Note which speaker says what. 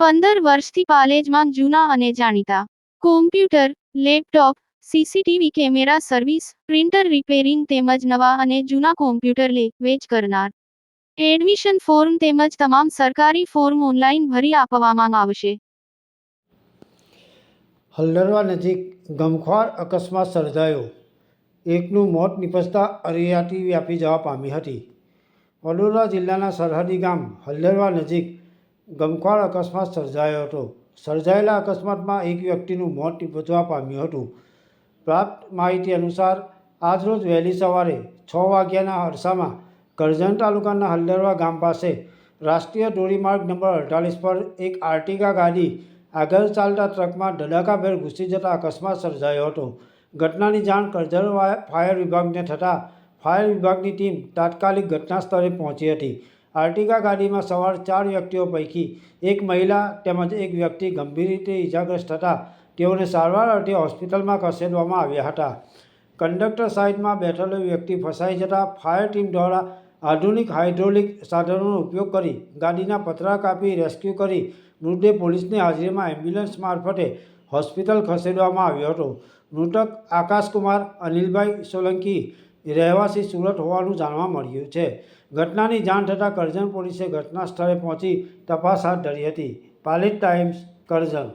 Speaker 1: 15 વર્ષથી પાલેજમાં જૂના અને જાણીતા computer, laptop, CCTV camera service, printer repairing તેમજ નવા અને જૂના કોમ્પ્યુટર લે-વેચ કરનાર. એડમિશન ફોર્મ તેમજ તમામ સરકારી ફોર્મ ઓનલાઈન ભરી આપવામાં આવશે.
Speaker 2: હલ્દરવા નજીક ગમખ્વાર અકસ્માત સર્જાયો. એકનું મોત નિપજતા હરિયાળી વ્યાપી જવા પામી હતી. વડોદરા જિલ્લાના સરહદી ગામ હલ્દરવા નજીક ગમખ્વાર અકસ્માત સર્જાયો હતો. સર્જાયેલા અકસ્માતમાં એક વ્યક્તિનું મોત નિપજવા પામ્યું હતું. પ્રાપ્ત માહિતી અનુસાર આજરોજ વહેલી સવારે 6 વાગ્યાના અરસામાં કરજણ તાલુકાના હલ્દરવા ગામ પાસે રાષ્ટ્રીય ધોરીમાર્ગ નંબર 48 પર એક આર્ટિગા ગાડી આગળ ચાલતા ટ્રકમાં ધડાકાભેર ઘૂસી જતા અકસ્માત સર્જાયો હતો. ઘટનાની જાણ કરજણ ફાયર વિભાગને થતાં ફાયર વિભાગની ટીમ તાત્કાલિક ઘટના સ્થળે પહોંચી હતી. આર્ટિગા ગાડીમાં સવાર 4 વ્યક્તિઓ પૈકી એક મહિલા તેમજ એક વ્યક્તિ ગંભીર રીતે ઇજાગ્રસ્ત થતાં તેઓને સારવાર અર્થે હોસ્પિટલમાં ખસેડવામાં આવ્યા હતા. કંડક્ટર સાઈડમાં બેઠેલો વ્યક્તિ ફસાઈ જતાં ફાયર ટીમ દ્વારા આધુનિક હાઇડ્રોલિક સાધનોનો ઉપયોગ કરી ગાડીના પતરા કાપી રેસ્ક્યુ કરી મૃતદેહ પોલીસની હાજરીમાં એમ્બ્યુલન્સ મારફતે હોસ્પિટલ ખસેડવામાં આવ્યો હતો. મૃતક આકાશકુમાર અનિલભાઈ સોલંકી રહેવાસી સુરત હોવાનું જાણવા મળ્યું છે. ઘટનાની જાણ થતાં કરજણ પોલીસે ઘટના સ્થળે પહોંચી તપાસ હાથ ધરી હતી. પાલેજ ટાઈમ્સ, કરજણ.